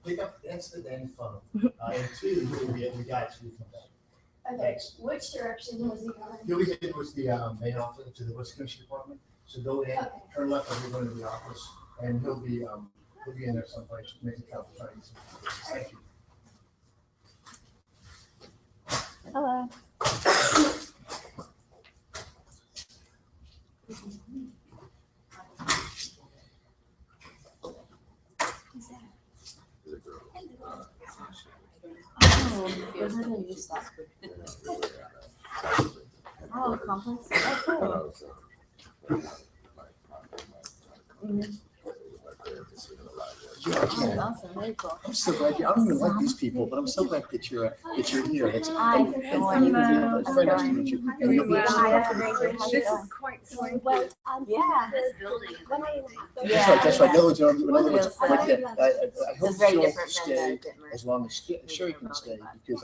Pick up the instant and funnel. And two, we'll be able to guide you from that. Okay. Thanks. Which direction was he going? He'll be headed towards the main office, to the Wisconsin department. So go in, turn left, and we're going to the office, and he'll be in there someplace making copies. Thank you. Hello. Oh, complex. Oh, cool. Awesome. Very cool. I'm so glad I don't even like these people, but I'm so glad that you're here. It's very nice to meet you. And you'll be This is quite swanky. Yeah. This building. That's right. No, in other words, I hope very you'll different stay than the as long as Sherry can stay, because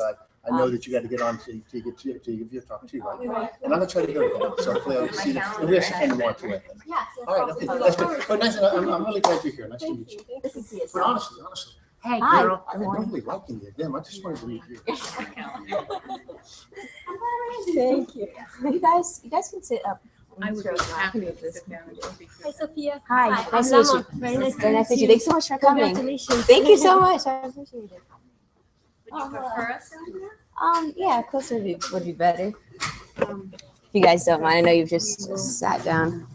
I know that you got to get on to get to give your talk too, right? And I'm gonna try to go to that. So hopefully I'll see that. And we have some time to watch with them. All right. Okay. That's good. But nice. I'm really glad you're here. Nice to meet you. But honestly. Hey, Hi. girl. I don't really like any of them. I just wanted to meet you. Thank you. You guys can sit up. I would be happy to sit down and speak. Hi, Sophia. Hi. Nice to meet you. Very nice Very nice to meet you. Thanks so much for coming. Congratulations. Thank you so much. I appreciate it. Would you prefer us down here? Yeah, closer would be better. If you guys don't mind, I know you've just sat down.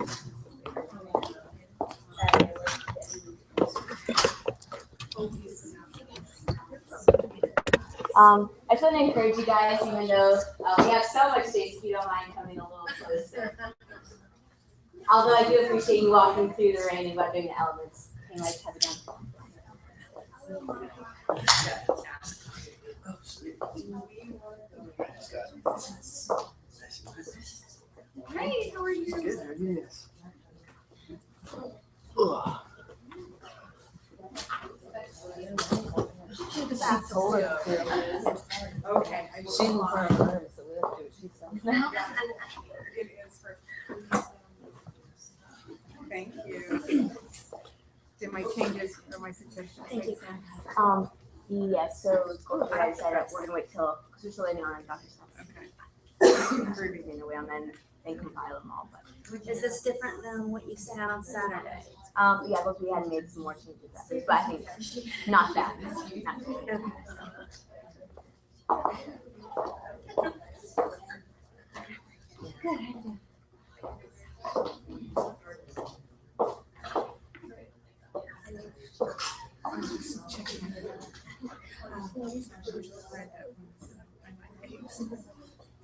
I just want to encourage you guys, even though we have so much space, if you don't mind coming a little closer. Although I do appreciate you walking through the rain and about doing the elements. Can you like have it down? Hey, how are you? Yes. Okay. Thank you. Did my changes or my suggestions? Thank you. Yes, so I said that we're gonna wait till, because we're still waiting on our doctor's test. Okay. For everything away and then compile them all, but. Is this different than what you sent out on Saturday? Yeah, but we had made some more changes that week, but I think not that. Not that.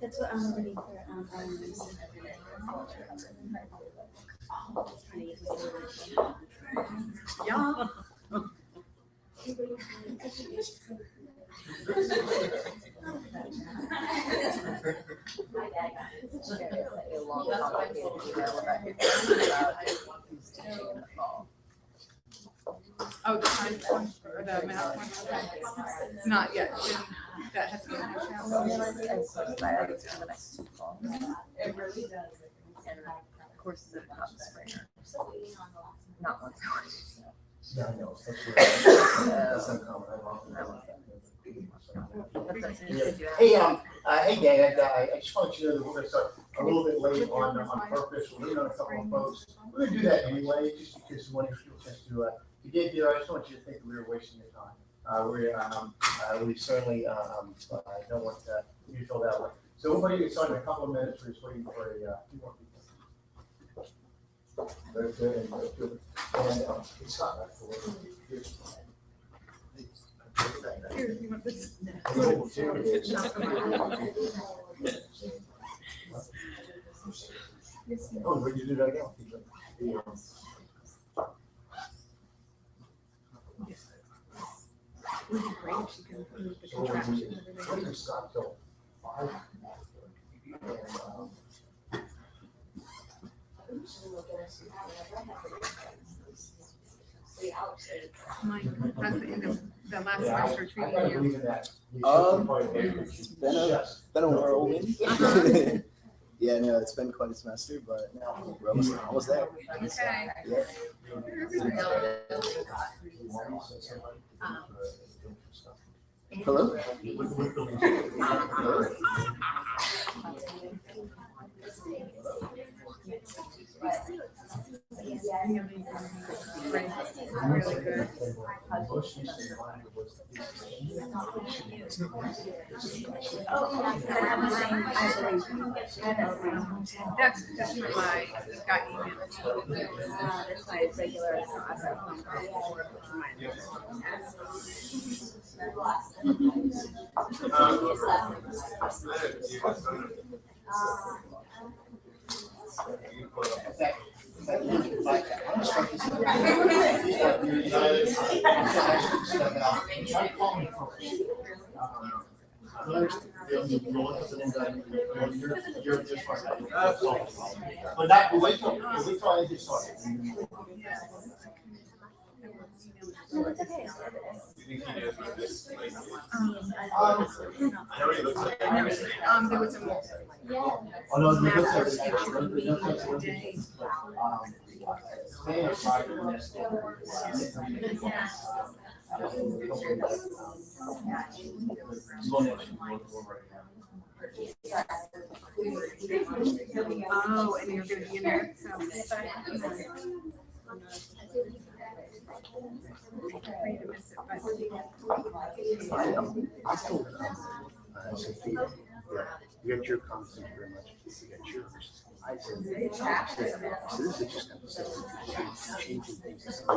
That's what I'm ready for. Yeah. Oh, the time or the math one? Not yet. That has to be in the Courses at top sprayer. Not once. Yeah, I know. That's uncommon. Hey, hey, gang. I just want you to know that we're going to start a little bit late on purpose. We're leaving on a couple of folks. We're going to do that anyway, just because we want to give people a chance to get here. I just want you to think that we were wasting your time. We certainly don't want you to feel that way. So we'll probably get started in a couple of minutes. We're just waiting for a few more people. Very good and very good. And it's not that cool. Here, you want this? Oh, where did you do that again? Would be great if she could move the contraction and everything. Stop till 5. Mine has the end of the last Yeah, semester I treating gotta you. believe in that. It's been a whirlwind. Yeah, no, it's been quite a semester, but no, we're almost there. Okay. Yeah. Hello? Hello? Really good. That's why I got emails. That's why it's regular. But not, but wait till I get started. No, it's okay. There was a Oh, no, the master's difference- meeting today. Oh, and you're gonna be in there. So afraid to miss it, but Sophia, you got your comments, thank you very much. You got yours. I said, so this is just changing things. I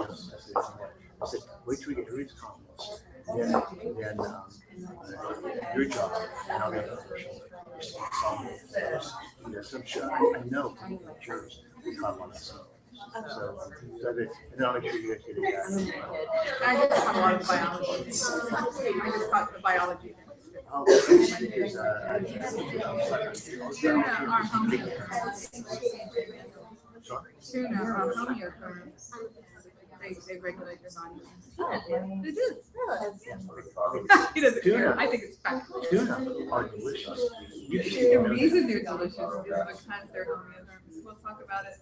said, wait till we get everybody's comments. Then your job, and I'll get it. Yes, I'm sure. I know from yours, we caught one of those. So, and I'll make sure you guys get it. I just caught a lot of biology. I just caught the biology. Oh, Tuna are homeothers. They regulate your body. They do. He doesn't care. I think it's fine. Tuna are delicious. The reason they're delicious is because they're homeotherms. We'll talk about it.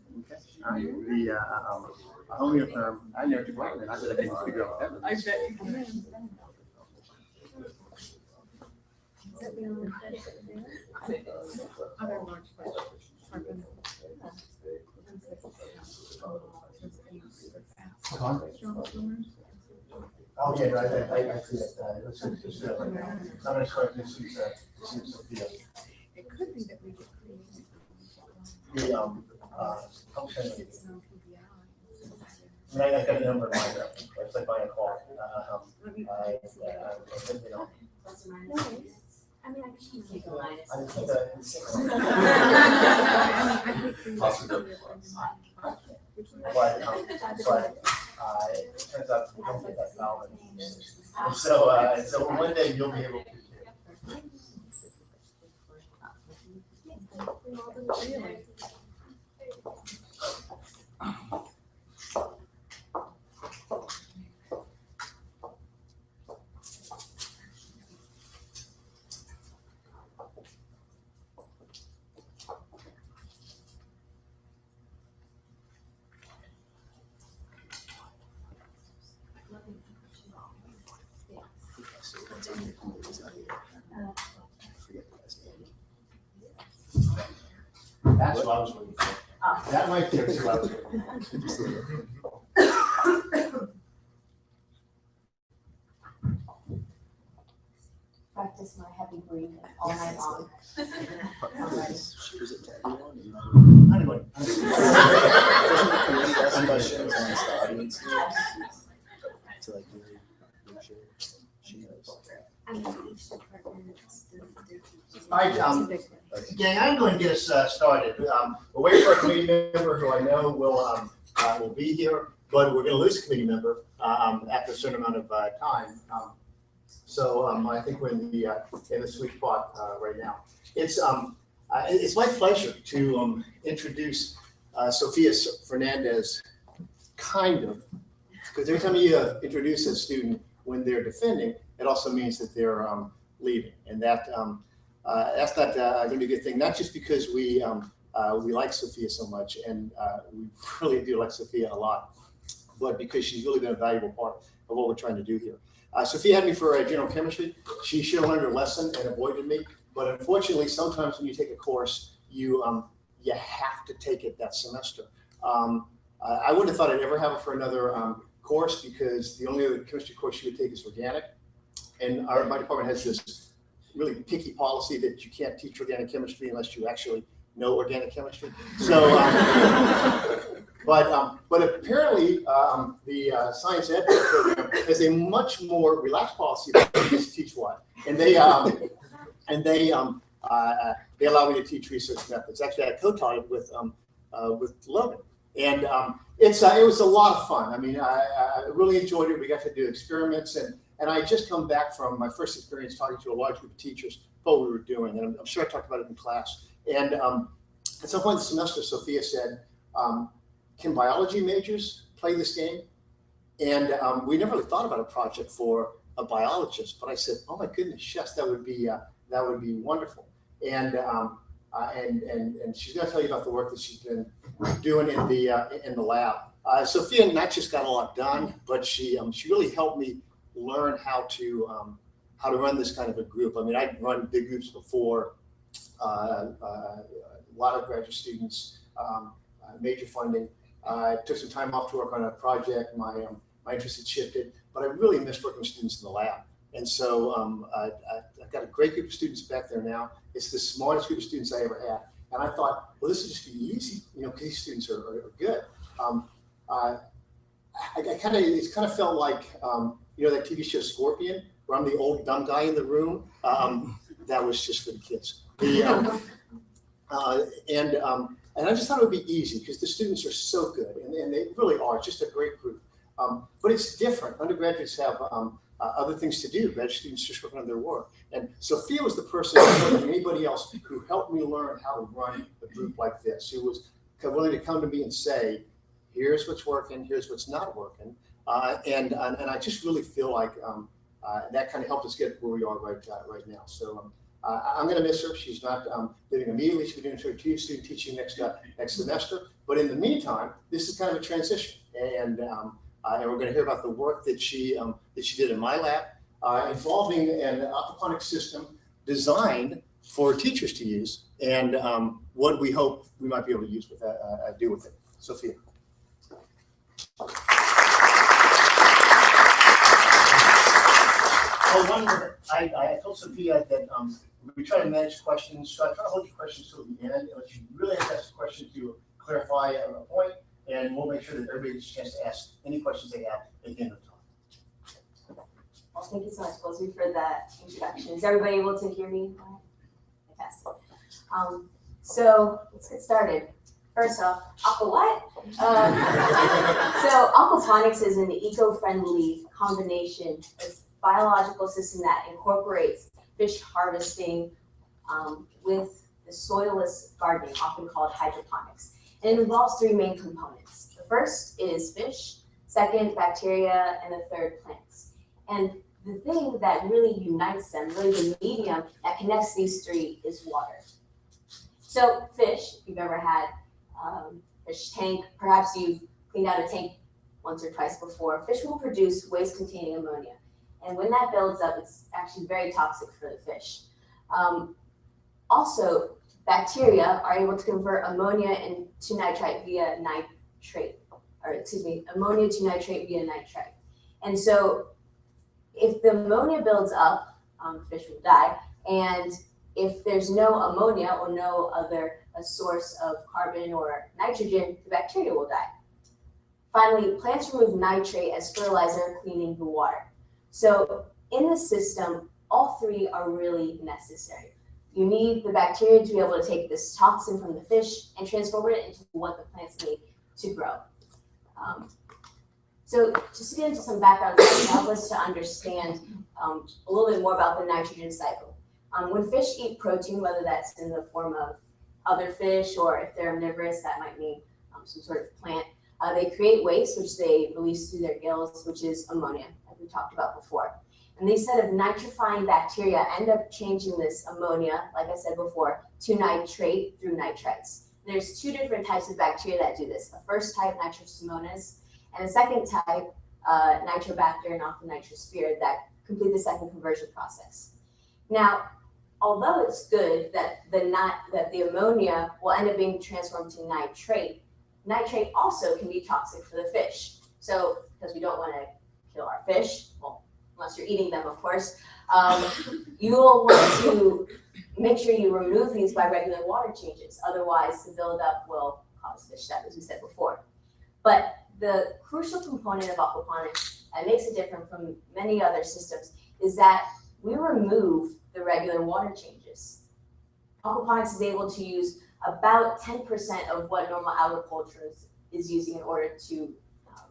The homeotherm, I never took one, and I bet I can figure out heaven. I bet you can. Other large questions. Oh, yeah, right, I see that. Let's just, I'm gonna start this, Sophia. It could be that we get creative. The, I got a number in mind, it's like buying a car. You know. I mean, I can Take a line. I think it turns out we don't get that knowledge. And so one day you'll be able to. That's what I was waiting for. That right there is what I was waiting for. Practice my heavy breathing all night long. Anyway. Questions and ask the audience to like really make sure she knows. All right, gang, I'm going to get us started. We're waiting for a committee member who I know will be here, but we're going to lose a committee member after a certain amount of time. So I think we're in the sweet spot right now. It's my pleasure to introduce Sofia Fernandez, kind of, because every time you introduce a student when they're defending, it also means that they're leaving, and that that's not going to be a good thing. Not just because we like Sofia so much, and we really do like Sofia a lot, but because she's really been a valuable part of what we're trying to do here. Sofia had me for general chemistry. She should have learned her lesson and avoided me. But unfortunately, sometimes when you take a course, you have to take it that semester. I wouldn't have thought I'd ever have her for another course, because the only other chemistry course she would take is organic. And my department has this really picky policy that you can't teach organic chemistry unless you actually know organic chemistry. So, but apparently the science ed program has a much more relaxed policy than just teach what, and they allow me to teach research methods. Actually, I co-taught it with Logan, and it was a lot of fun. I mean, I really enjoyed it. We got to do experiments, and I just come back from my first experience talking to a large group of teachers about what we were doing, and I'm sure I talked about it in class. And at some point in the semester, Sofia said, can biology majors play this game? And we never really thought about a project for a biologist, but I said, oh my goodness, yes, that would be wonderful. And she's going to tell you about the work that she's been doing in the lab. Sofia not just got a lot done, but she really helped me learn how to run this kind of a group. I mean, I'd run big groups before, a lot of graduate students, major funding. I took some time off to work on a project. My interest had shifted, but I really missed working with students in the lab. And so I've got a great group of students back there now. It's the smartest group of students I ever had. And I thought, well, this would just be easy, because these students are good. It kind of felt like, that TV show Scorpion, where I'm the old dumb guy in the room. That was just for the kids. And I just thought it would be easy because the students are so good, and they really are. It's just a great group. But it's different. Undergraduates have other things to do. Grad students just working on their work. And Sofia was the person more than anybody else who helped me learn how to run a group like this, who was willing to come to me and say, here's what's working, here's what's not working. And I just really feel like that kind of helped us get where we are right now. So I'm going to miss her. She's not living immediately. She'll be doing her student teaching next semester. But in the meantime, this is kind of a transition, and we're going to hear about the work that she did in my lab, involving an aquaponics system designed for teachers to use, and what we hope we might be able to use with do with it. Sofia. I told Sofia that we try to manage questions, so I try to hold your questions till the end, unless you really have to ask a question to clarify a point, and we'll make sure that everybody gets a chance to ask any questions they have at the end of the talk. Well, thank you so much, both of you, for that introduction. Is everybody able to hear me? Fantastic. So let's get started. First off, what? So aquaponics is an eco-friendly combination. It's a biological system that incorporates fish harvesting with the soilless gardening, often called hydroponics. And it involves three main components. The first is fish, second, bacteria, and the third, plants. And the thing that really unites them, really the medium that connects these three, is water. So fish, if you've ever had fish tank, perhaps you've cleaned out a tank once or twice before, fish will produce waste-containing ammonia. And when that builds up, it's actually very toxic for the fish. Also, bacteria are able to convert ammonia into nitrite via ammonia to nitrate via nitrite. And so if the ammonia builds up, fish will die. And if there's no ammonia or no other source of carbon or nitrogen, the bacteria will die. Finally, plants remove nitrate as fertilizer, cleaning the water. So in the system, all three are really necessary. You need the bacteria to be able to take this toxin from the fish and transform it into what the plants need to grow. So just to get into some background to help us to understand a little bit more about the nitrogen cycle. When fish eat protein, whether that's in the form of other fish or if they're omnivorous, that might mean some sort of plant, they create waste, which they release through their gills, which is ammonia, as we talked about before. And these set of nitrifying bacteria end up changing this ammonia, like I said before, to nitrate through nitrites. There's two different types of bacteria that do this. The first type, Nitrosomonas, and the second type, Nitrobacter and often Nitrospira, that complete the second conversion process. Now, although it's good that the ammonia will end up being transformed to nitrate, nitrate also can be toxic for the fish. So, because we don't want to kill our fish, well, unless you're eating them, of course, you will want to make sure you remove these by regular water changes. Otherwise, the buildup will cause fish death, as we said before. But the crucial component of aquaponics that makes it different from many other systems is that we remove the regular water changes. Aquaponics is able to use about 10% of what normal agriculture is using in order to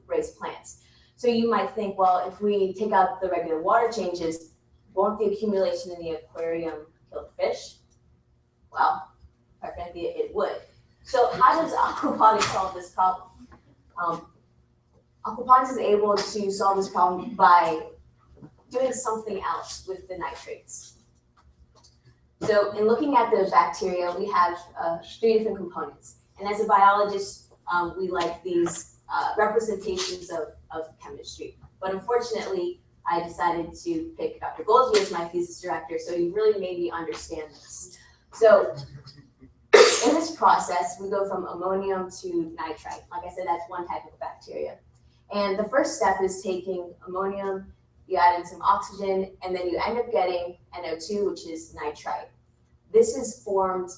raise plants. So you might think, well, if we take out the regular water changes, won't the accumulation in the aquarium kill the fish? Well, quite frankly, it would. So how does aquaponics solve this problem? Aquaponics is able to solve this problem by doing something else with the nitrates. So in looking at the bacteria, we have 3 different components. And as a biologist, we like these representations of chemistry. But unfortunately, I decided to pick Dr. Goldsby as my thesis director, so he really made me understand this. So in this process, we go from ammonium to nitrite. Like I said, that's one type of bacteria. And the first step is taking ammonium, you add in some oxygen, and then you end up getting NO2, which is nitrite. This is formed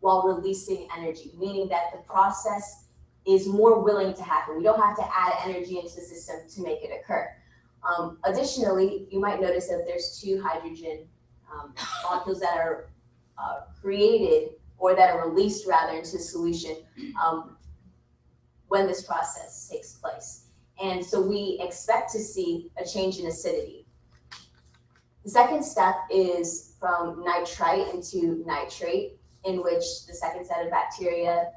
while releasing energy, meaning that the process is more willing to happen. We don't have to add energy into the system to make it occur. Additionally, you might notice that there's 2 hydrogen molecules that are created, or that are released rather, into solution when this process takes place. And so we expect to see a change in acidity. The second step is from nitrite into nitrate, in which the second set of bacteria,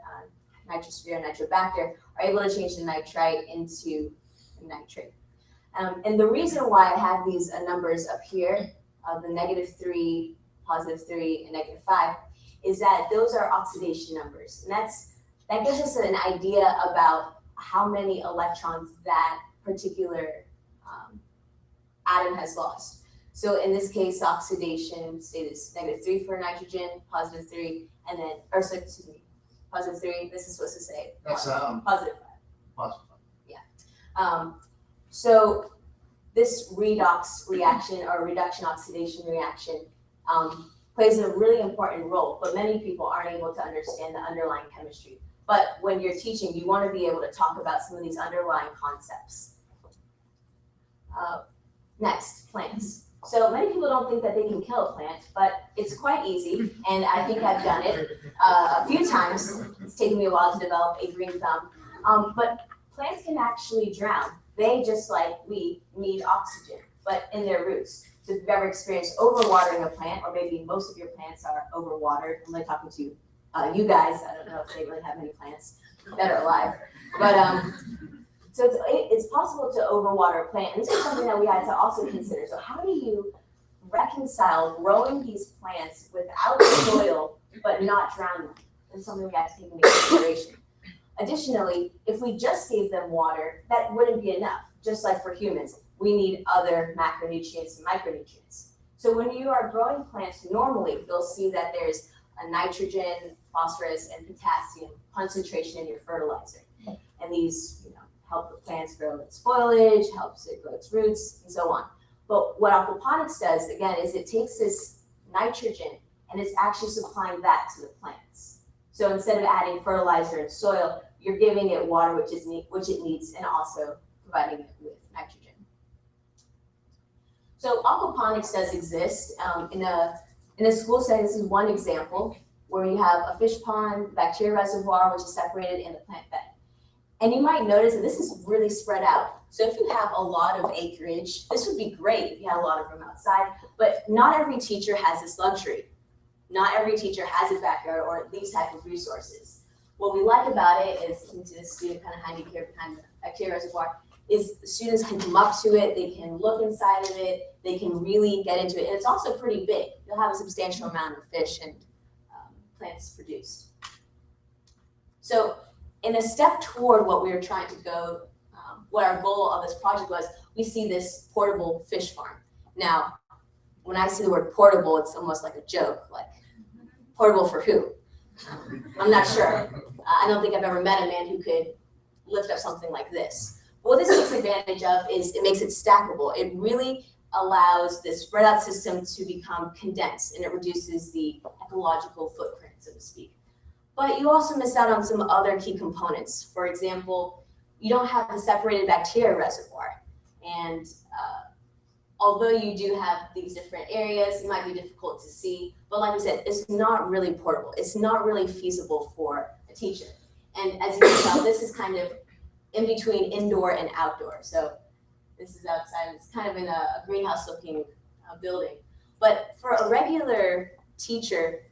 Nitrospira and Nitrobacter, are able to change the nitrite into nitrate. And the reason why I have these numbers up here, the -3, +3, and -5, is that those are oxidation numbers. And that gives us an idea about how many electrons that particular atom has lost. So in this case, oxidation, say this -3 for nitrogen, +3, and then, or so, excuse me, +3, this is supposed to say That's +5. positive. Yeah. So this redox reaction, or reduction oxidation reaction, plays a really important role, but many people aren't able to understand the underlying chemistry. But when you're teaching, you want to be able to talk about some of these underlying concepts. Next, plants. So many people don't think that they can kill a plant, but it's quite easy, and I think I've done it a few times. It's taken me a while to develop a green thumb. But plants can actually drown. They, just like we, need oxygen, but in their roots. So if you've ever experienced overwatering a plant, or maybe most of your plants are overwatered, I'm like talking to you guys, I don't know if they really have any plants that are alive, but so it's possible to overwater a plant, and this is something that we had to also consider. So how do you reconcile growing these plants without soil but not drown them? It's something we have to take into consideration. Additionally, if we just gave them water, that wouldn't be enough. Just like for humans, we need other macronutrients and micronutrients. So when you are growing plants normally, you'll see that there's a nitrogen, phosphorus, and potassium concentration in your fertilizer. And these, help the plants grow its foliage, helps it grow its roots, and so on. But what aquaponics does, again, is it takes this nitrogen and it's actually supplying that to the plants. So instead of adding fertilizer and soil, you're giving it water, which it needs, and also providing it with nitrogen. So aquaponics does exist in a school setting. This is one example where you have a fish pond, bacteria reservoir, which is separated in the plant bed. And you might notice that this is really spread out. So if you have a lot of acreage, this would be great if you had a lot of room outside, but not every teacher has this luxury. Not every teacher has a backyard or these type of resources. What we like about it is, you can see the student kind of hiding here behind the bacteria reservoir, is students can come up to it, they can look inside of it, they can really get into it. And it's also pretty big. You'll have a substantial amount of fish and plants produced. So in a step toward what we were trying to go, what our goal of this project was, we see this portable fish farm. Now, when I see the word portable, it's almost like a joke, like portable for who? I'm not sure. I don't think I've ever met a man who could lift up something like this. What this takes advantage of is it makes it stackable. It really allows this spread out system to become condensed, and it reduces the ecological footprint, so to speak. But you also miss out on some other key components. For example, you don't have the separated bacteria reservoir. And although you do have these different areas, it might be difficult to see. But like we said, it's not really portable. It's not really feasible for a teacher. And as you can tell, this is kind of in between indoor and outdoor. So this is outside. It's kind of in a greenhouse looking building. But for a regular teacher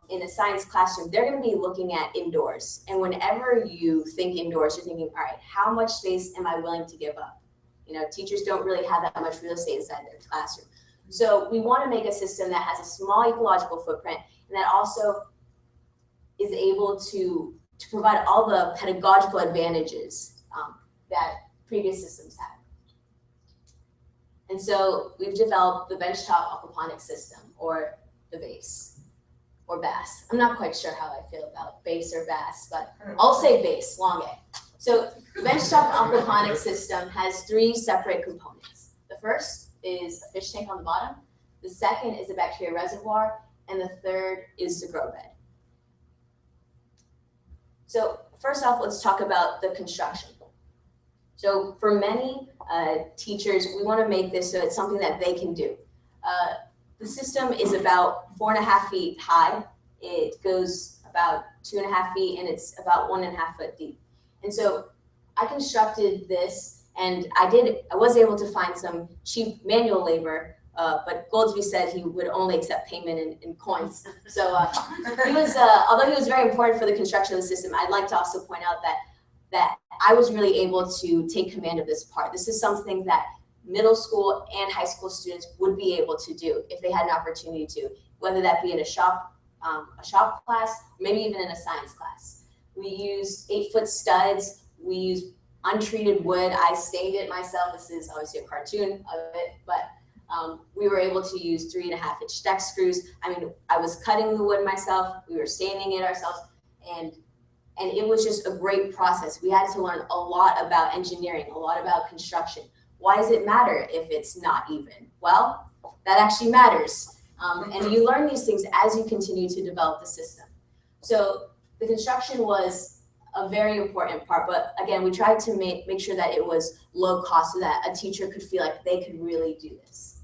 in a science classroom, they're going to be looking at indoors. And whenever you think indoors, you're thinking, all right, how much space am I willing to give up? You know, teachers don't really have that much real estate inside their classroom. So we want to make a system that has a small ecological footprint and that also is able to provide all the pedagogical advantages that previous systems had. And so we've developed the Bench-top Aquaponics System, or the BASE, or BASS. I'm not quite sure how I feel about BASE or BASS, but I'll say BASE, long A. So the Bench-top Aquaponics System has 3 separate components. The first is a fish tank on the bottom, the second is a bacteria reservoir, and the third is the grow bed. So first off, let's talk about the construction. So for many teachers, we want to make this so it's something that they can do. The system is about 4.5 feet high. It goes about 2.5 feet, and it's about 1.5 foot deep. And so I constructed this, and I was able to find some cheap manual labor, but Goldsby said he would only accept payment in coins. So he was, although he was very important for the construction of the system, I'd like to also point out that I was really able to take command of this part. This is something that middle school and high school students would be able to do if they had an opportunity to, whether that be in a shop class, or maybe even in a science class. We use 8-foot studs. We use untreated wood. I stained it myself. This is obviously a cartoon of it, but we were able to use 3.5-inch deck screws. I mean, I was cutting the wood myself. We were staining it ourselves, and it was just a great process. We had to learn a lot about engineering, a lot about construction. Why does it matter if it's not even? Well, that actually matters. And you learn these things as you continue to develop the system. So the construction was a very important part, but again, we tried to make sure that it was low cost so that a teacher could feel like they could really do this.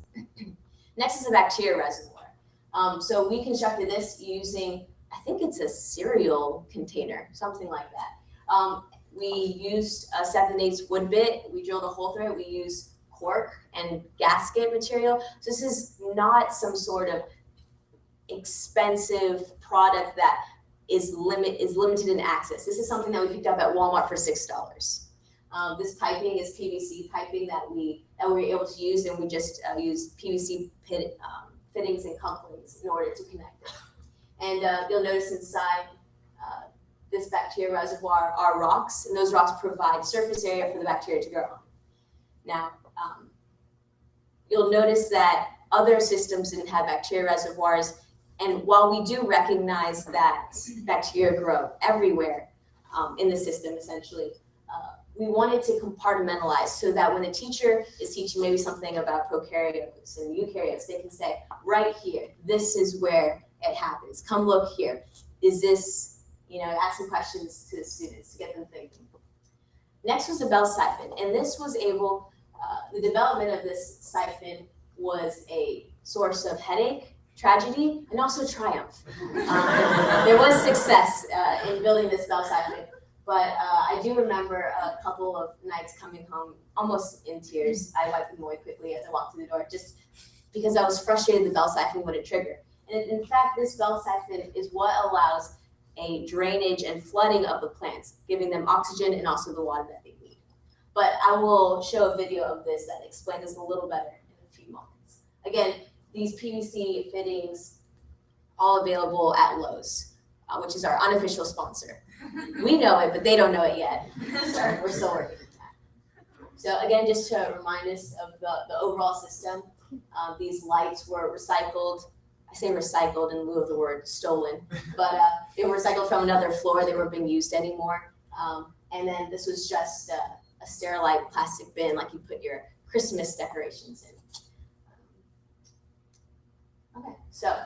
Next is a bacteria reservoir. So we constructed this using, I think it's a cereal container, something like that. We used a 7/8 wood bit. We drilled a hole through it. We used cork and gasket material. So this is not some sort of expensive product that is limited in access. This is something that we picked up at Walmart for $6. This piping is PVC piping that we were able to use, and we just used PVC fittings and couplings in order to connect it. And you'll notice inside this bacteria reservoir are rocks, and those rocks provide surface area for the bacteria to grow on. Now, you'll notice that other systems didn't have bacteria reservoirs, and while we do recognize that bacteria grow everywhere in the system, essentially, we wanted to compartmentalize so that when the teacher is teaching maybe something about prokaryotes and eukaryotes, they can say, right here, this is where it happens. Come look here. Is this, ask some questions to the students to get them thinking. Next was the bell siphon, and this was the development of this siphon was a source of headache, tragedy, and also triumph. There was success in building this bell siphon, but I do remember a couple of nights coming home almost in tears. I wiped them away quickly as I walked through the door, just because I was frustrated the bell siphon wouldn't trigger. And in fact, this bell siphon is what allows a drainage and flooding of the plants, giving them oxygen and also the water that they need. but I will show a video of this that explains this a little better in a few moments. Again, these PVC fittings all available at Lowe's, which is our unofficial sponsor. We know it, but they don't know it yet. So we're still working on that. So again, just to remind us of the overall system, these lights were recycled. I say recycled in lieu of the word stolen, but they were recycled from another floor. They weren't being used anymore. And then this was just a sterilite plastic bin, like you put your Christmas decorations in. Okay, so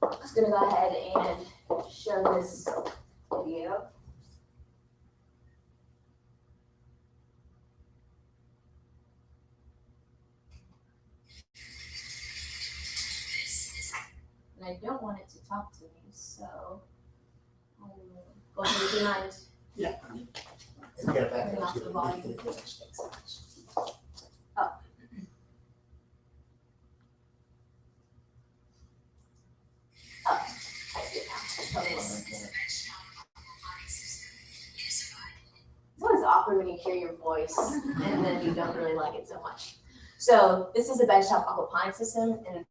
I'm just gonna go ahead and show this video. And I don't want it to talk to me, so go ahead, do you mind Yeah. And get that. turning off the volume? Oh, I see it now. Tell me what. It's always awkward when you hear your voice and then you don't really like it so much. So this is a bench-top aquaponics system, and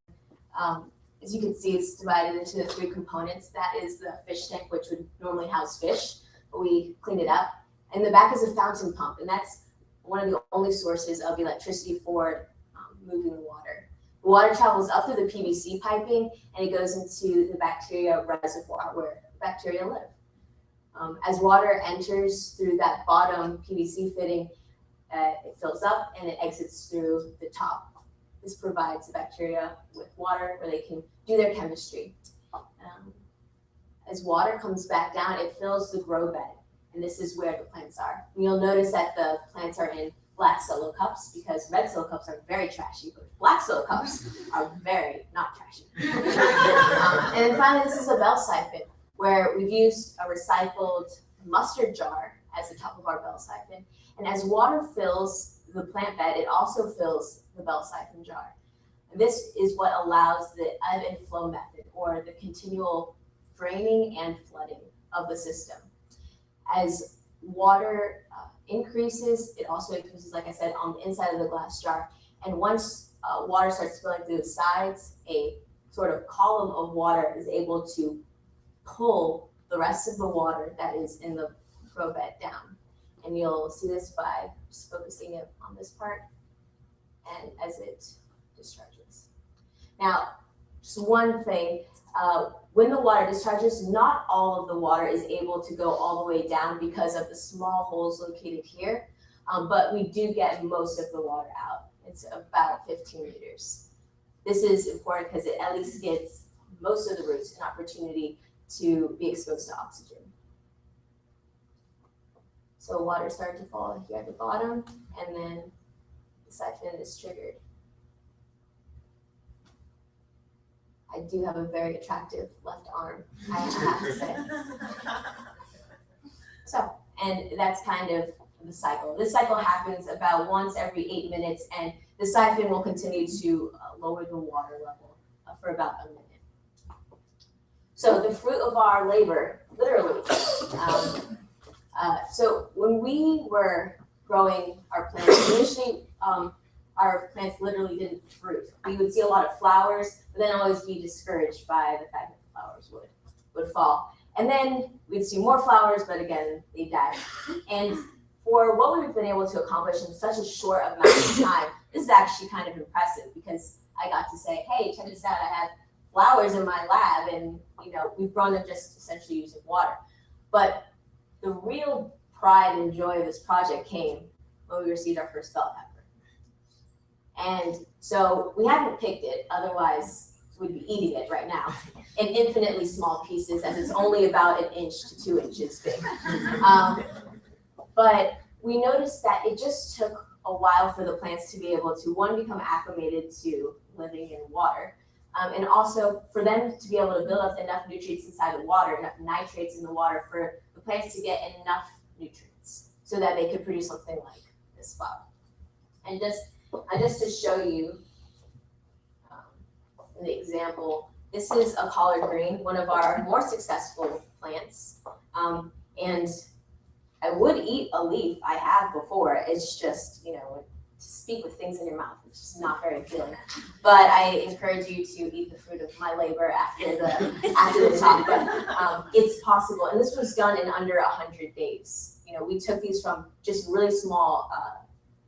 as you can see, it's divided into 3 components. That is the fish tank, which would normally house fish, but we cleaned it up. And the back is a fountain pump, and that's one of the only sources of electricity for moving the water. The water travels up through the PVC piping, and it goes into the bacteria reservoir where bacteria live. As water enters through that bottom PVC fitting, it fills up and it exits through the top. This provides the bacteria with water where they can do their chemistry. As water comes back down, it fills the grow bed, and this is where the plants are. And you'll notice that the plants are in black solo cups because red solo cups are very trashy, but black solo cups are very not trashy. And then finally, this is a bell siphon where we've used a recycled mustard jar as the top of our bell siphon. And as water fills the plant bed, it also fills the bell siphon jar. And this is what allows the ebb and flow method, or the continual draining and flooding of the system. As water increases, it also increases, like I said, on the inside of the glass jar. And once water starts spilling through the sides, a sort of column of water is able to pull the rest of the water that is in the grow bed down. And you'll see this by just focusing it on this part and as it discharges. Now, just one thing, when the water discharges, not all of the water is able to go all the way down because of the small holes located here, but we do get most of the water out. It's about 15 liters. This is important because it at least gives most of the roots an opportunity to be exposed to oxygen. So water started to fall here at the bottom, and then the siphon is triggered. I do have a very attractive left arm, I have to say. So, and that's kind of the cycle. This cycle happens about once every 8 minutes, and the siphon will continue to lower the water level for about a minute. So the fruit of our labor, literally. So when we were growing our plants, initially our plants literally didn't fruit. We would see a lot of flowers, but then always be discouraged by the fact that the flowers would fall. And then we'd see more flowers, but again, they died. And for what we've been able to accomplish in such a short amount of time, this is actually kind of impressive because I got to say, hey, check this out, I have flowers in my lab, and we've grown them just essentially using water. But the real pride and joy of this project came when we received our first bell pepper. And so we haven't picked it, otherwise we'd be eating it right now in infinitely small pieces, as it's only about 1 inch to 2 inches big. But we noticed that it just took a while for the plants to be able to, one, become acclimated to living in water, and also for them to be able to build up enough nutrients inside the water, enough nitrates in the water for the plants to get enough nutrients so that they could produce something like this flower. And just to show you in the example, this is a collard green, one of our more successful plants. And I would eat a leaf. I have before. It's just, you know, to speak with things in your mouth, it's just not very appealing. But I encourage you to eat the fruit of my labor after the talk. But it's possible, and this was done in under 100 days. You know, we took these from just really small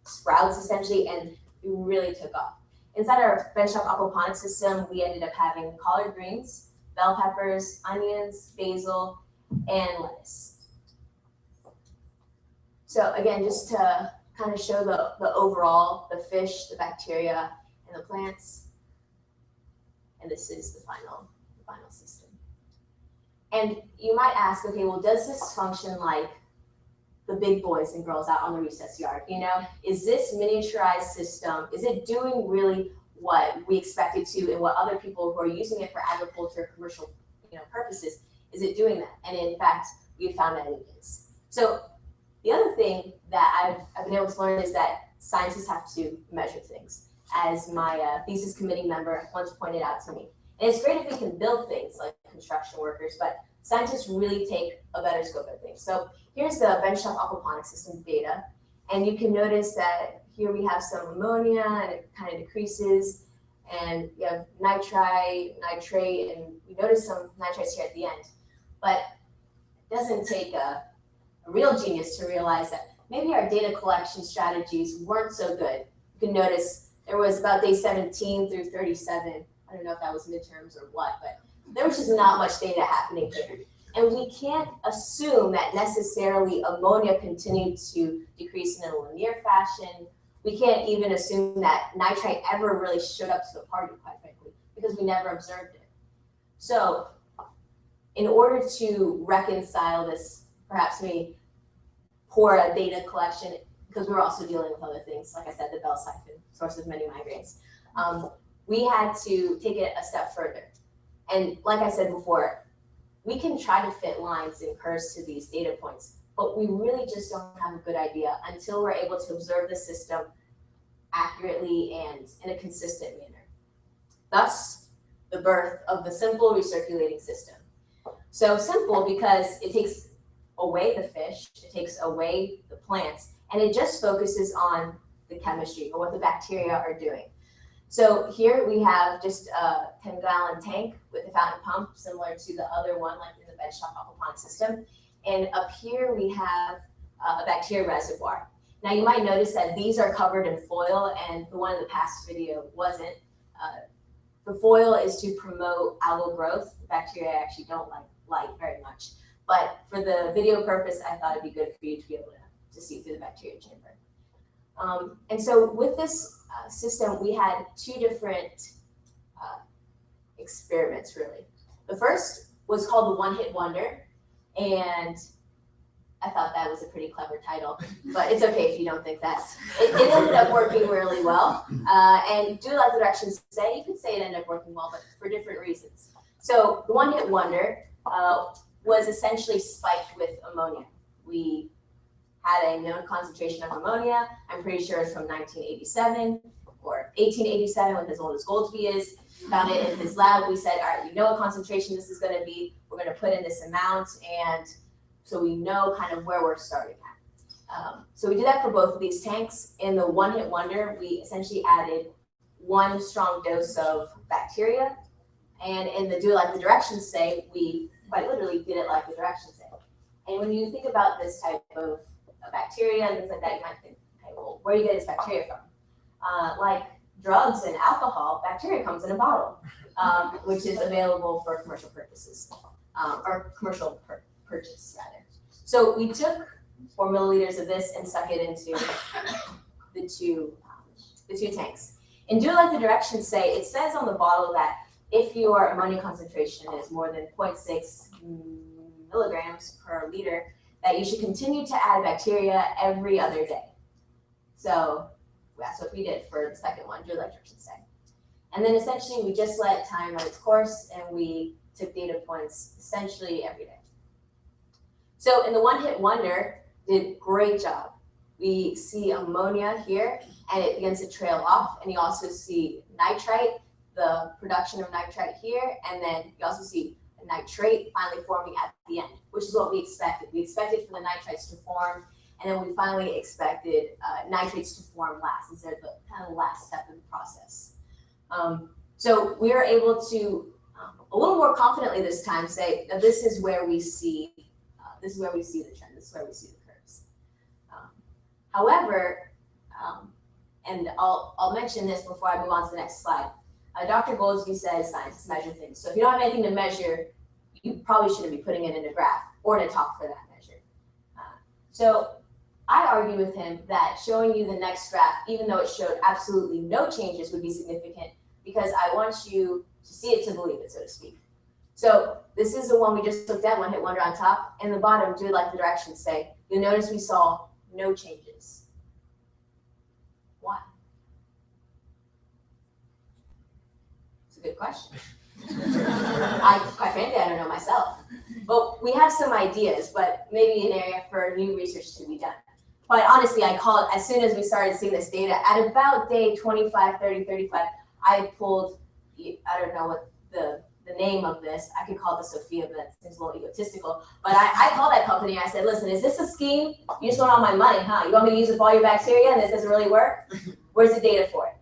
sprouts essentially, and it really took off. Inside our Bench-top Aquaponics system, we ended up having collard greens, bell peppers, onions, basil, and lettuce. So again, just to kind of show the overall, the fish, the bacteria, and the plants. And this is the final system. And you might ask, okay, well, does this function like the big boys and girls out on the recess yard? You know, is this miniaturized system, is it doing really what we expect it to, and what other people who are using it for agriculture, commercial, you know, purposes, is it doing that? And in fact, we found that it is. So the other thing that I've been able to learn is that scientists have to measure things, as my thesis committee member once pointed out to me. And it's great if we can build things like construction workers, but scientists really take a better scope at things. So here's the Bench-top Aquaponics System data. And you can notice that here we have some ammonia, and it kind of decreases. And you have nitrite, nitrate, and we notice some nitrates here at the end. But it doesn't take a real genius to realize that maybe our data collection strategies weren't so good. You can notice there was about day 17 through 37. I don't know if that was midterms or what, but there was just not much data happening here. And we can't assume that necessarily ammonia continued to decrease in a linear fashion. We can't even assume that nitrite ever really showed up to the party, quite frankly, because we never observed it. So in order to reconcile this, perhaps we pour a data collection, because we're also dealing with other things, like I said, the bell siphon, source of many migraines. We had to take it a step further. And like I said before, we can try to fit lines and curves to these data points, but we really just don't have a good idea until we're able to observe the system accurately and in a consistent manner. Thus, the birth of the simple recirculating system. So simple because it takes away the fish, it takes away the plants, and it just focuses on the chemistry or what the bacteria are doing. So here we have just a 10-gallon tank with a fountain pump, similar to the other one, like in the Bench-top Aquaponics system. And up here we have a bacteria reservoir. Now you might notice that these are covered in foil, and the one in the past video wasn't. The foil is to promote algal growth. Bacteria actually don't like light very much. But for the video purpose, I thought it'd be good for you to be able to see through the bacteria chamber. And so with this system, we had two different experiments, really. The first was called the one-hit wonder, and I thought that was a pretty clever title, but it's okay if you don't think that. It ended up working really well, and do like the directions say, you could say it ended up working well, but for different reasons. So the one-hit wonder was essentially spiked with ammonia. We had a known concentration of ammonia. I'm pretty sure it's from 1987 or 1887, with as old as Goldsby is. Found it in his lab. We said, all right, you know what concentration this is going to be. We're going to put in this amount, and so we know kind of where we're starting at. So we did that for both of these tanks. In the one-hit wonder, we essentially added one strong dose of bacteria, and in the do like the directions say, we quite literally did it like the directions say. And when you think about this type of bacteria and things like that, you might think, okay, well, where do you get this bacteria from? Like drugs and alcohol, bacteria comes in a bottle, which is available for commercial purposes, or commercial purchase rather. So we took 4 milliliters of this and stuck it into the two tanks. And do like the directions say, it says on the bottle that if your ammonia concentration is more than 0.6 milligrams per liter, that you should continue to add bacteria every other day. So that's what we did for the second one, do like directions say. And then essentially we just let time run its course, and we took data points essentially every day. So in the one-hit wonder, did great job. We see ammonia here, and it begins to trail off, and you also see nitrite, the production of nitrite here, and then you also see nitrate finally forming at the end, which is what we expected. We expected for the nitrites to form, and then we finally expected nitrates to form last instead of the kind of last step in the process. So we are able to a little more confidently this time say that this is where we see the trend, this is where we see the curves. However, and I'll mention this before I move on to the next slide. Dr. Goldsby says scientists measure things. So if you don't have anything to measure, you probably shouldn't be putting it in a graph or in a talk for that measure. So I argue with him that showing you the next graph, even though it showed absolutely no changes, would be significant because I want you to see it to believe it, so to speak. So this is the one we just looked at, one hit wonder on top. In the bottom, do like the directions say, you'll notice we saw no changes. Why? It's a good question. Quite frankly, I don't know myself. But we have some ideas, but maybe an area for new research to be done. But honestly, I called, as soon as we started seeing this data, at about day 25, 30, 35, I pulled, I don't know what the name of this, I could call it the Sofia, but that seems a little egotistical. But I called that company and I said, listen, is this a scheme? You just want all my money, huh? You want me to use up all your bacteria and this doesn't really work? Where's the data for it?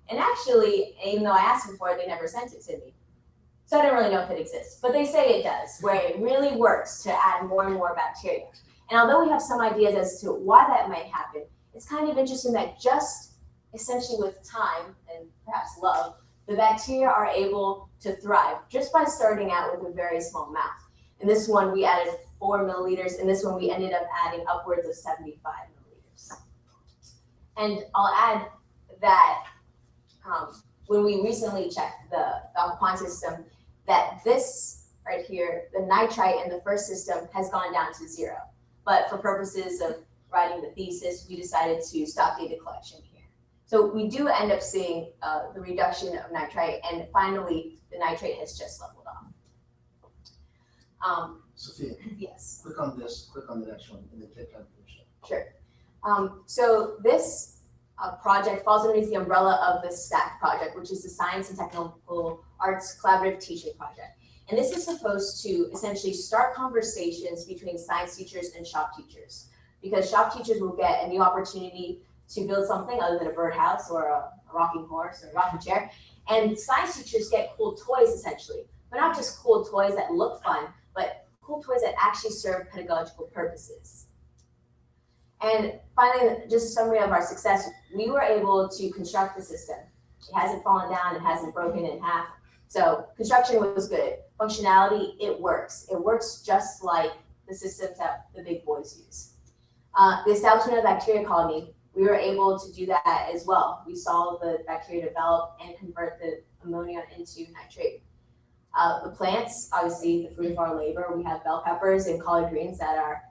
And actually, even though I asked them for it, they never sent it to me. So I don't really know if it exists, but they say it does, where it really works to add more and more bacteria. And although we have some ideas as to why that might happen, it's kind of interesting that just essentially with time and perhaps love, the bacteria are able to thrive just by starting out with a very small amount. In this one, we added 4 milliliters. In this one, we ended up adding upwards of 75 milliliters. And I'll add that when we recently checked the aquaponics system, that this right here, the nitrite in the first system has gone down to 0. But for purposes of writing the thesis, we decided to stop data collection here. So we do end up seeing the reduction of nitrite, and finally, the nitrate has just leveled off. Sophia, Yes. click on this, click on the next one, and then take time to finish it. Sure. So this project falls underneath the umbrella of the STACK project, which is the Science and Technical Arts Collaborative Teaching Project. And this is supposed to essentially start conversations between science teachers and shop teachers, because shop teachers will get a new opportunity to build something other than a birdhouse or a rocking horse or a rocking chair. And science teachers get cool toys essentially, but not just cool toys that look fun, but cool toys that actually serve pedagogical purposes. And finally, just a summary of our success, we were able to construct the system. It hasn't fallen down, it hasn't broken in half. So construction was good. Functionality, it works. It works just like the systems that the big boys use. The establishment of the bacteria colony, we were able to do that as well. We saw the bacteria develop and convert the ammonia into nitrate. The plants, obviously the fruit of our labor, we have bell peppers and collard greens that are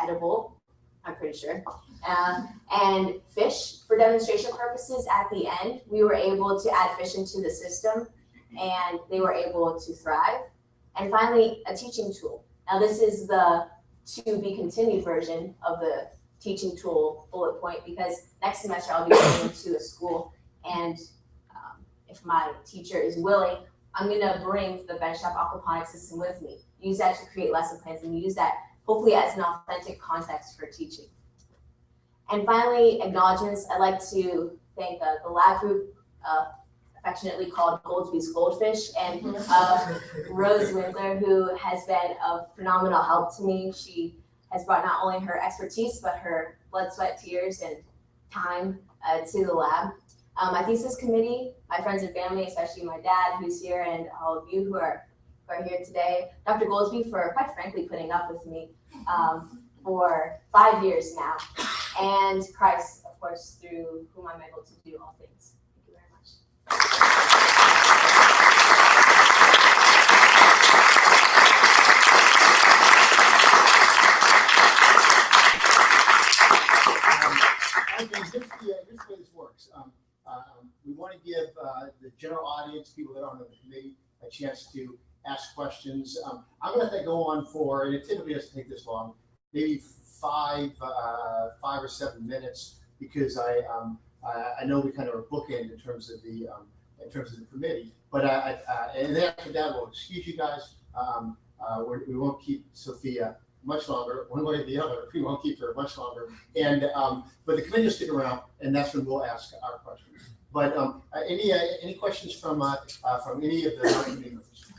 edible, I'm pretty sure. And fish, for demonstration purposes, at the end, we were able to add fish into the system and they were able to thrive. And finally, a teaching tool. Now this is the to be continued version of the teaching tool bullet point, because next semester I'll be going to a school, and if my teacher is willing, I'm gonna bring the Bench-top Aquaponics System with me. Use that to create lesson plans and use that hopefully as an authentic context for teaching. And finally, acknowledgements. I'd like to thank the lab group, affectionately called Goldsby's Goldfish, and Rose Winkler, who has been of phenomenal help to me. She has brought not only her expertise, but her blood, sweat, tears, and time to the lab. My thesis committee, my friends and family, especially my dad who's here, and all of you who are here today. Dr. Goldsby for, quite frankly, putting up with me for 5 years now. And Christ, of course, through whom I'm able to do all things. Thank you very much. Here's the way this works. We want to give the general audience, people that aren't on the committee, a chance to ask questions. I'm going to go on for, and it typically doesn't take this long, maybe 5 or 7 minutes, because I know we kind of are bookend in terms of the committee. But and then after that, we'll excuse you guys. we won't keep Sofia much longer, one way or the other. We won't keep her much longer. And but the committee will stick around, and that's when we'll ask our questions. But any questions from any of the committee members?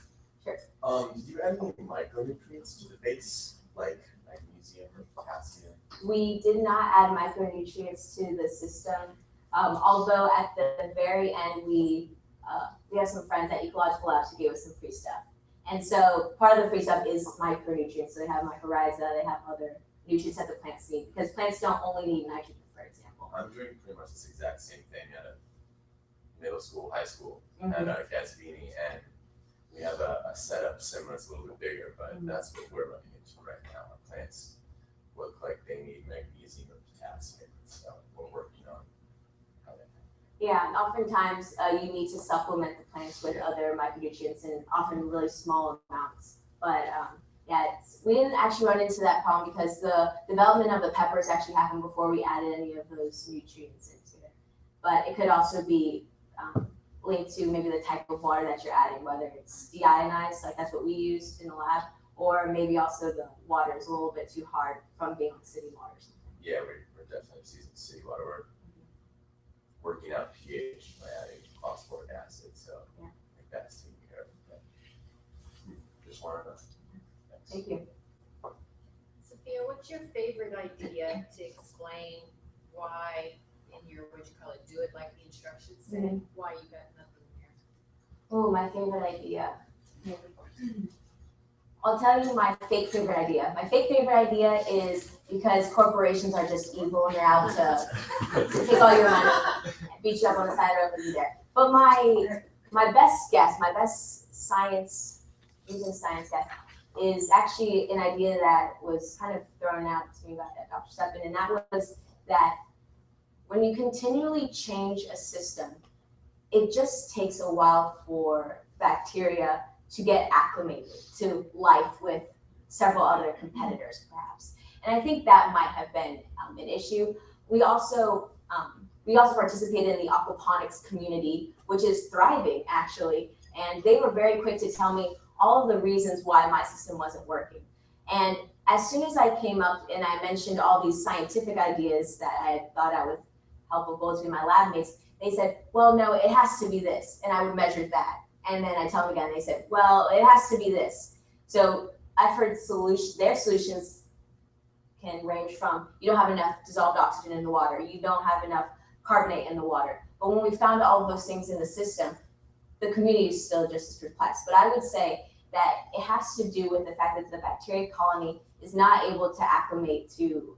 Do you add any micronutrients to the base, like magnesium or potassium? We did not add micronutrients to the system, although at the very end we have some friends at Ecological Labs who gave us some free stuff. And so part of the free stuff is micronutrients. So they have mycorrhiza, they have other nutrients that the plants need, because plants don't only need nitrogen, for example. I'm doing pretty much this exact same thing at a middle school, high school, Mhm. at Gazzini, and we have a setup similar, it's a little bit bigger, but that's what we're running into right now. Our plants look like they need magnesium or potassium, so we're working on how that. Yeah, and oftentimes you need to supplement the plants with other micronutrients, and often really small amounts. But we didn't actually run into that problem because the development of the peppers actually happened before we added any of those nutrients into it. But it could also be linked to maybe the type of water that you're adding, whether it's deionized, like that's what we used in the lab, or maybe also the water is a little bit too hard from being on city water or something. Yeah, we're definitely using city water. We're working out pH by adding phosphoric acid, so Yeah. I think that's taken care of. But just wanted to. Thank you. Sophia, what's your favorite idea to explain why in your, do it like the instructions say, why you got nothing there? Oh, my favorite idea. I'll tell you my fake favorite idea. My fake favorite idea is because corporations are just evil and they're out to take all your money, beat you up on the side of the road and be there. But my best guess, my best science guess is actually an idea that was kind of thrown out to me by Dr. Steppen, and that was that when you continually change a system, it just takes a while for bacteria to get acclimated to life with several other competitors, perhaps. And I think that might have been an issue. We also participated in the aquaponics community, which is thriving actually, and they were very quick to tell me all of the reasons why my system wasn't working. And as soon as I came up and I mentioned all these scientific ideas that I had thought out with help of both of my lab mates, they said, well, no, it has to be this. And I would measure that. And then I tell them again, they said, well, it has to be this. So I've heard their solutions can range from, you don't have enough dissolved oxygen in the water, you don't have enough carbonate in the water. But when we found all of those things in the system, the community is still just as perplexed. But I would say that it has to do with the fact that the bacteria colony is not able to acclimate to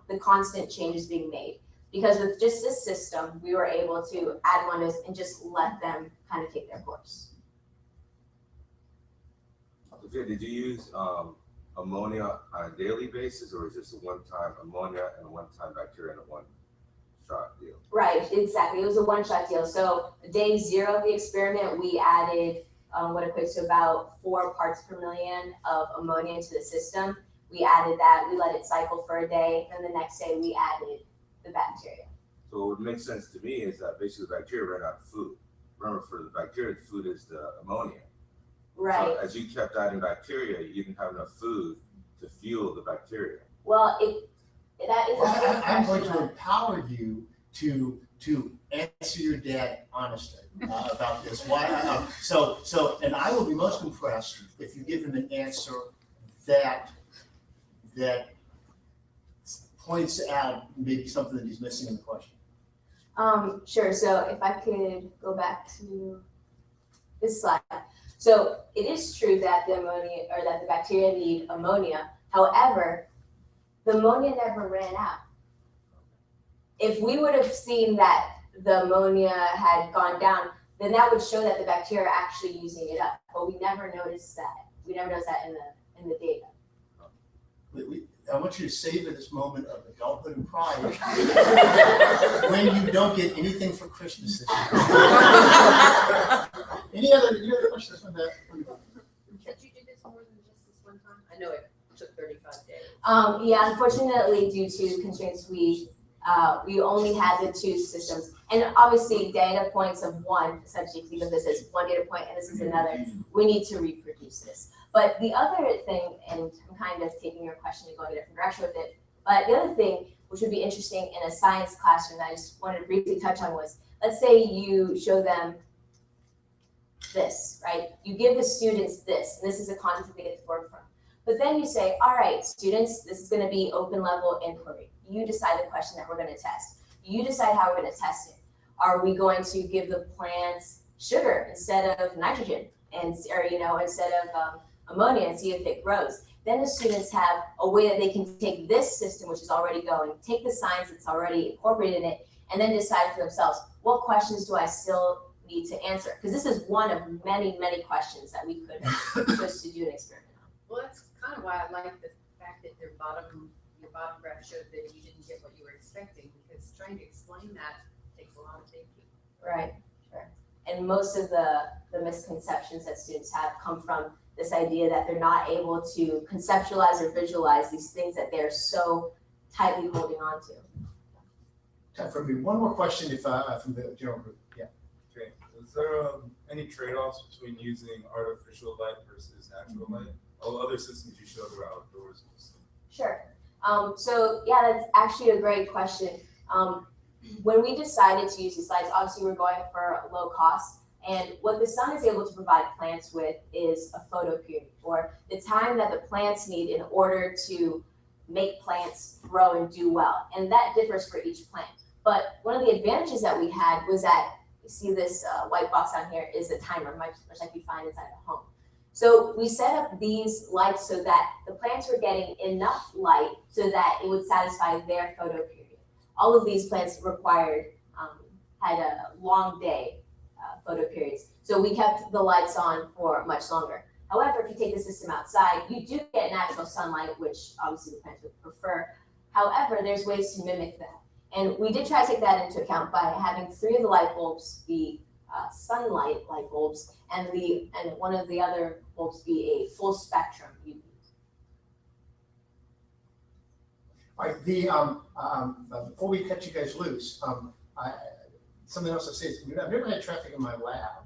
the constant changes being made. Because with just this system, we were able to add windows and just let them kind of take their course. Sophia, did you use ammonia on a daily basis, or is this a one-time ammonia and a one-time bacteria and a one-shot deal? Right, exactly. It was a one-shot deal. So day 0 of the experiment, we added what equates to about 4 parts per million of ammonia into the system. We added that, we let it cycle for a day, and the next day we added the bacteria. So what makes sense to me is that basically the bacteria ran out of food. Remember, for the bacteria, the food is the ammonia. Right. So as you kept adding bacteria, you didn't have enough food to fuel the bacteria. Well, that is a good I'm going to question. empower you to answer your dad honestly about this. Why? And I will be most impressed if you give him an answer that points out maybe something that he's missing in the question. Sure. So if I could go back to this slide. So it is true that the bacteria need ammonia. However, the ammonia never ran out. If we would have seen that the ammonia had gone down, then that would show that the bacteria are actually using it up. But we never noticed that. We never noticed that in the data. I want you to savor this moment of adulthood and pride when you don't get anything for Christmas this year. Any other questions on that? Did you do this more than just this one time? I know it took 35 days. Yeah, unfortunately, due to constraints, we only had the 2 systems. And obviously data points of one, essentially think of this as one data point and this is another, we need to reproduce this. But the other thing, and I'm kind of taking your question and going a different direction with it, but the other thing which would be interesting in a science classroom that I just wanted to briefly touch on was, let's say you show them this, right? You give the students this, and this is a content they get to work from. But then you say, all right, students, this is gonna be open level inquiry. You decide the question that we're gonna test. You decide how we're gonna test it. Are we going to give the plants sugar instead of nitrogen, and or instead of ammonia, and see if it grows? Then the students have a way that they can take this system, which is already going, take the science that's already incorporated in it, and then decide for themselves, what questions do I still need to answer? Because this is one of many, many questions that we could choose to do an experiment on. Well, that's kind of why I like the fact that your bottom graph showed that you didn't get what you were expecting, because trying to explain that takes a lot of thinking. Right, sure. And most of the misconceptions that students have come from this idea that they're not able to conceptualize or visualize these things that they're so tightly holding on to. Time for me. One more question if from the general group. Yeah. Okay. Is there any trade-offs between using artificial light versus natural light? All the other systems you showed were outdoors. Sure. So yeah, that's actually a great question. When we decided to use these lights, obviously we're going for low cost. And what the sun is able to provide plants with is a photoperiod, or the time that the plants need in order to make plants grow and do well. And that differs for each plant. But one of the advantages that we had was that, you see this white box on here is the timer, much like you find inside a home. So we set up these lights so that the plants were getting enough light so that it would satisfy their photoperiod. All of these plants required, had a long day photoperiods. So we kept the lights on for much longer. However, if you take the system outside, you do get natural sunlight, which obviously the plants would prefer. However, there's ways to mimic that. And we did try to take that into account by having 3 of the light bulbs be sunlight light bulbs, and one of the other bulbs be a full spectrum UV. All right. Before we cut you guys loose, something else I say is I've never had traffic in my lab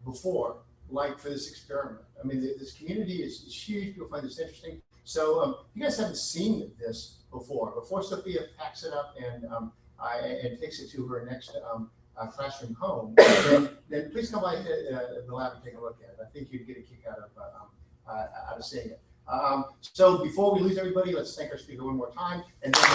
before, like for this experiment. I mean, this community is huge. People find this interesting. So you guys haven't seen this before. Before Sofia packs it up and takes it to her next classroom home, then please come by the lab and take a look at it. I think you'd get a kick out of seeing it. So before we lose everybody, let's thank our speaker one more time, and then I'm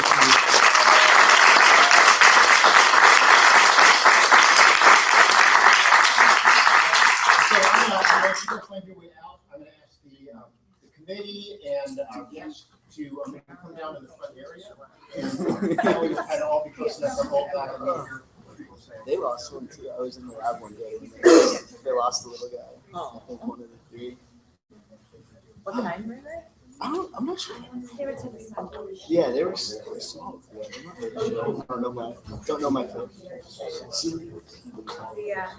going to find your way out. I'm going to ask the committee and our guests to maybe come down to the front area. And kind of all be close enough to hold back. They lost one too. I was in the lab one day. And they lost a little guy. I think one of the 3. What kind were they? I'm not sure. They were to the sun. Yeah, they were small. I don't know my phone. Yeah.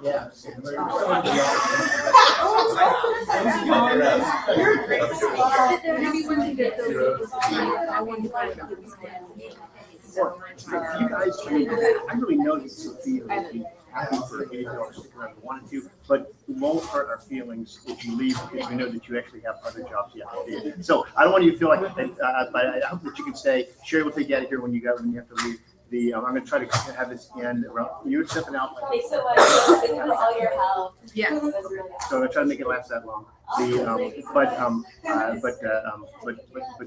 Yeah. You guys, I really know that Sofia would be happy for any of y'all to stick around if you wanted to, but it won't hurt our feelings if you leave, because we know that you actually have other jobs you have to do. So I don't want you to feel like, but I hope that you can stay. Sherry will take you out of here when you have to leave. I'm going to try to have this end around. You were stepping out. Thanks so much. Thank you for all your help. Yeah. It was really So I'm going to try to make it last that long. But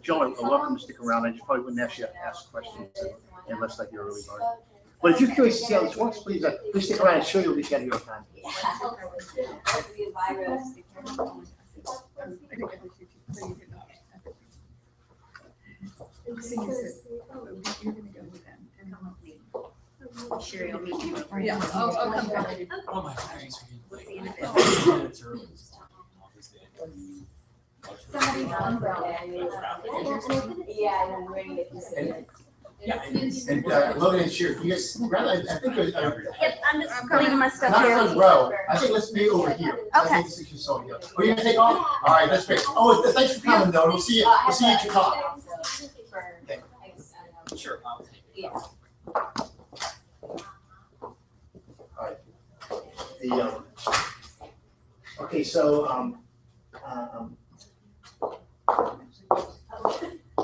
y'all are welcome to stick around. I just probably wouldn't ask you to ask questions unless like you're really hard. But if you're curious to see how this works, please stick around and show you at least get here on time. Sherry, I'll meet you. Yeah, I'll come back. Oh, my parents are We'll see you in a bit. It's early. Somebody's umbrella. Yeah, and then bring it. Yeah. And Logan and Sheriff, you guys, rather, I think, Yep, I'm just leaving my stuff not here. front row, I think let's be over here. I Okay. think this is so good. Are you gonna take off? All right, that's great. Oh, thanks for coming, though. We'll see you at your talk. Okay. Sure. Yeah. Okay, so,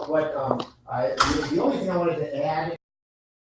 what, the only thing I wanted to add